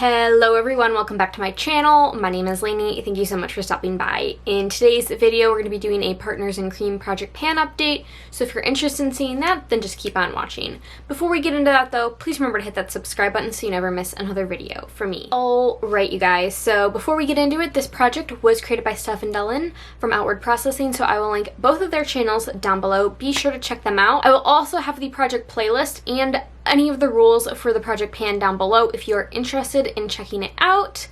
Hello everyone, welcome back to my channel. My name is Lainey. Thank you so much for stopping by. In today's video, we're going to be doing a Partners in Cream Project Pan update, so if you're interested in seeing that, then just keep on watching. Before we get into that though, please remember to hit that subscribe button so you never miss another video from me. Alright you guys, so before we get into it, this project was created by Steph and Dylan from Outward Processing, so I will link both of their channels down below. Be sure to check them out. I will also have the project playlist and any of the rules for the project pan down below if you're interested in checking it out.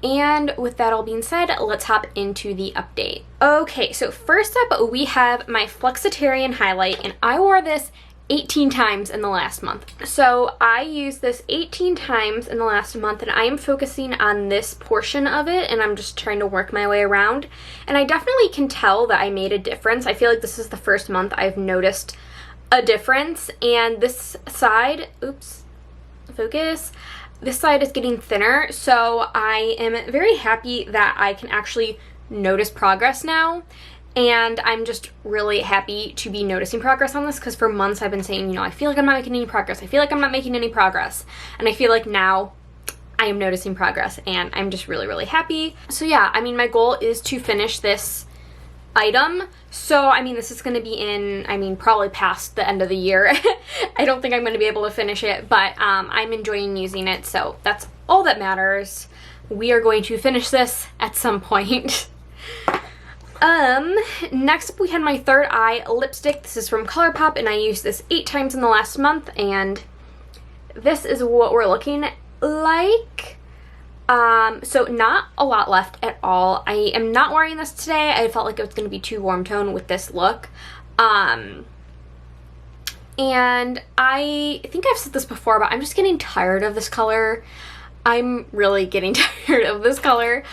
And with that all being said, let's hop into the update. Okay, so first up we have my Flexitarian Highlight, and I wore this 18 times in the last month. So I used this 18 times in the last month, and I am focusing on this portion of it, and I'm just trying to work my way around. And I definitely can tell that I made a difference. I feel like this is the first month I've noticed a difference, and this side, this side is getting thinner, so I am very happy that I can actually notice progress now, and I'm just really happy to be noticing progress on this, because for months I've been saying, you know, I feel like I'm not making any progress, and I feel like now I am noticing progress, and I'm just really happy. So yeah, I mean, my goal is to finish this item. So, I mean, this is going to be in, probably past the end of the year. I don't think I'm going to be able to finish it, but I'm enjoying using it, so that's all that matters. We are going to finish this at some point. Next up we had my Third Eye lipstick. This is from ColourPop, and I used this 8 times in the last month, and this is what we're looking like. So not a lot left at all. I am not wearing this today. I felt like it was going to be too warm tone with this look. And I think I've said this before, but I'm just getting tired of this color. I'm really getting tired of this color.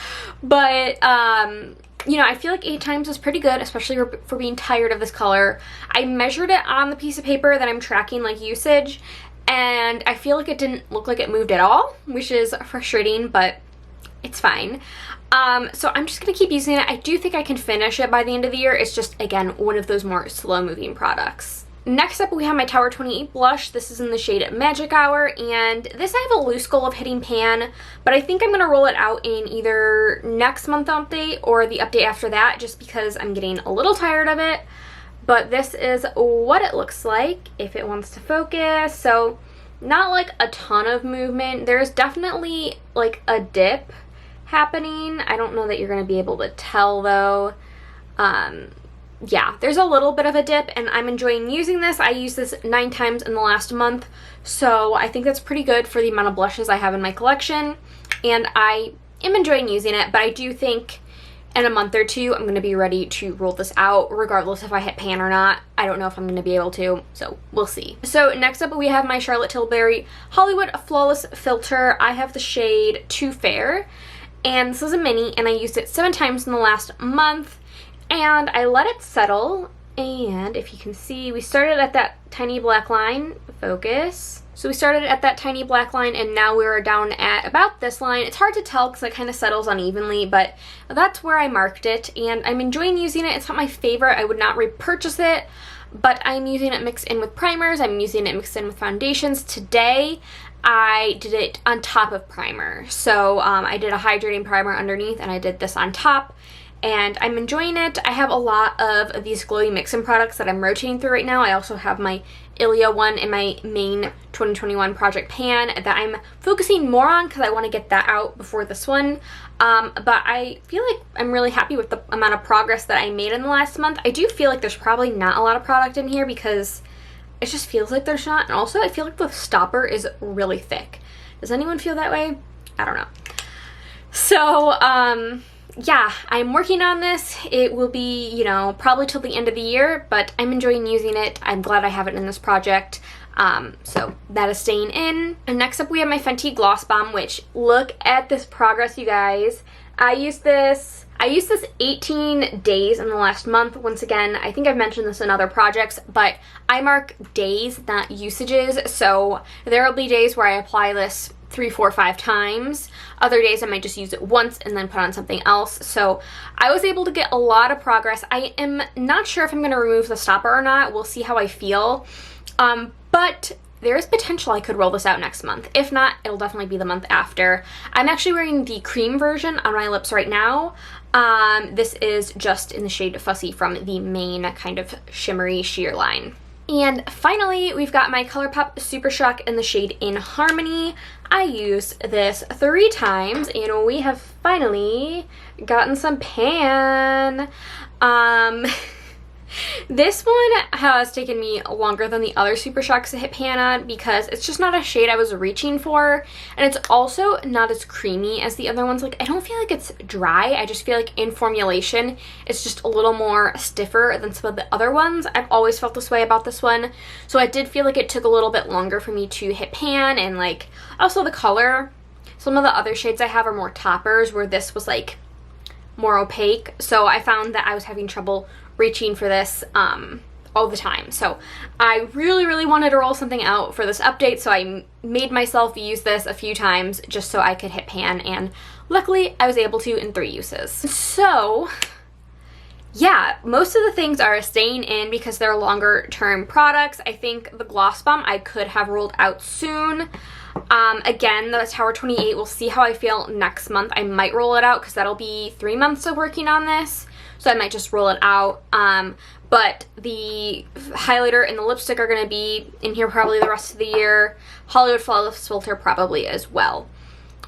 But, you know, I feel like 8 times is pretty good, especially for being tired of this color. I measured it on the piece of paper that I'm tracking, like, usage, and I feel like it didn't look like it moved at all, which is frustrating, but it's fine. So I'm just going to keep using it. I do think I can finish it by the end of the year. It's just, again, one of those more slow-moving products. Next up, we have my Tower 28 blush. This is in the shade Magic Hour, and this I have a loose goal of hitting pan, but I think I'm going to roll it out in either next month update or the update after that, just because I'm getting a little tired of it. But this is what it looks like if it wants to focus. So not like a ton of movement. There's definitely like a dip happening. I don't know that you're going to be able to tell though. Yeah, there's a little bit of a dip, and I'm enjoying using this. I used this 9 times in the last month, so I think that's pretty good for the amount of blushes I have in my collection, and I am enjoying using it, but I do think in a month or two, I'm going to be ready to roll this out, regardless if I hit pan or not. I don't know if I'm going to be able to, so we'll see. So next up, we have my Charlotte Tilbury Hollywood Flawless Filter. I have the shade Too Fair, and this is a mini, and I used it 7 times in the last month, and I let it settle, and if you can see, we started at that tiny black line. Focus. So we started at that tiny black line, and now we're down at about this line. It's hard to tell because it kind of settles unevenly, but that's where I marked it, and I'm enjoying using it. It's not my favorite. I would not repurchase it, but I'm using it mixed in with primers. I'm using it mixed in with foundations. Today, I did it on top of primer. So I did a hydrating primer underneath, and I did this on top, and I'm enjoying it. I have a lot of these glowy mix-in products that I'm rotating through right now. I also have my Ilia one in my main 2021 project pan that I'm focusing more on because I want to get that out before this one. But I feel like I'm really happy with the amount of progress that I made in the last month. I do feel like there's probably not a lot of product in here because it just feels like there's not. And also I feel like the stopper is really thick. Does anyone feel that way? I don't know. So, yeah, I'm working on this. It will be, you know, probably till the end of the year, but I'm enjoying using it. I'm glad I have it in this project. So that is staying in. And next up we have my Fenty Gloss Bomb, which look at this progress, you guys. I used this 18 days in the last month. Once again, I think I've mentioned this in other projects, but I mark days, not usages. So there will be days where I apply this 3, 4, 5 times. Other days I might just use it once and then put on something else. So I was able to get a lot of progress. I am not sure if I'm going to remove the stopper or not. We'll see how I feel. But there is potential I could roll this out next month. If not, it'll definitely be the month after. I'm actually wearing the cream version on my lips right now. This is just in the shade Fussy from the main kind of shimmery sheer line. And finally, we've got my ColourPop Super Shock in the shade In Harmony. I used this 3 times, and we have finally gotten some pan. This one has taken me longer than the other Super Shocks to hit pan on because it's just not a shade I was reaching for, and it's also not as creamy as the other ones. Like, I don't feel like it's dry, I just feel like in formulation it's just a little more stiffer than some of the other ones. I've always felt this way about this one, so I did feel like it took a little bit longer for me to hit pan, and like also the color. Some of the other shades I have are more toppers, where this was like more opaque, so I found that I was having trouble reaching for this all the time. So I really wanted to roll something out for this update, so I made myself use this a few times just so I could hit pan, and luckily I was able to in 3 uses. So yeah, most of the things are staying in because they're longer term products. I think the Gloss Bomb I could have rolled out soon. Again, the Tower 28, we'll see how I feel next month. I might roll it out because that'll be 3 months of working on this, so I might just roll it out. But the highlighter and the lipstick are going to be in here probably the rest of the year. Hollywood Flawless Filter probably as well.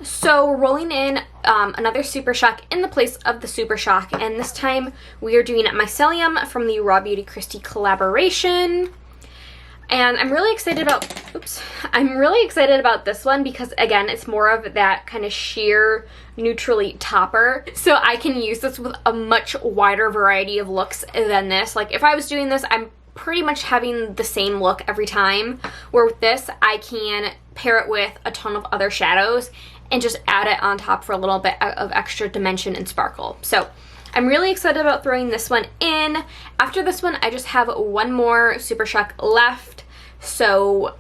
So we're rolling in another Super Shock in the place of the Super Shock, and this time we are doing Mycelium from the Raw Beauty Christie collaboration. And I'm really excited about, this one because, again, it's more of that kind of sheer neutrally topper. So I can use this with a much wider variety of looks than this. Like, if I was doing this, I'm pretty much having the same look every time. Where with this, I can pair it with a ton of other shadows and just add it on top for a little bit of extra dimension and sparkle. So I'm really excited about throwing this one in. After this one, I just have one more Super Shock left, so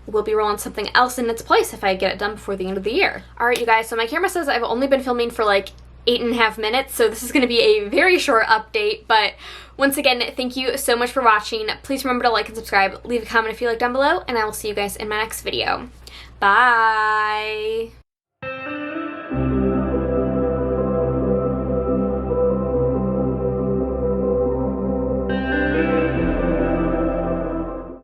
we'll be rolling something else in its place if I get it done before the end of the year. Alright, you guys, so my camera says I've only been filming for like 8.5 minutes, so this is going to be a very short update, but once again, thank you so much for watching. Please remember to like and subscribe, leave a comment if you like down below, and I will see you guys in my next video. Bye!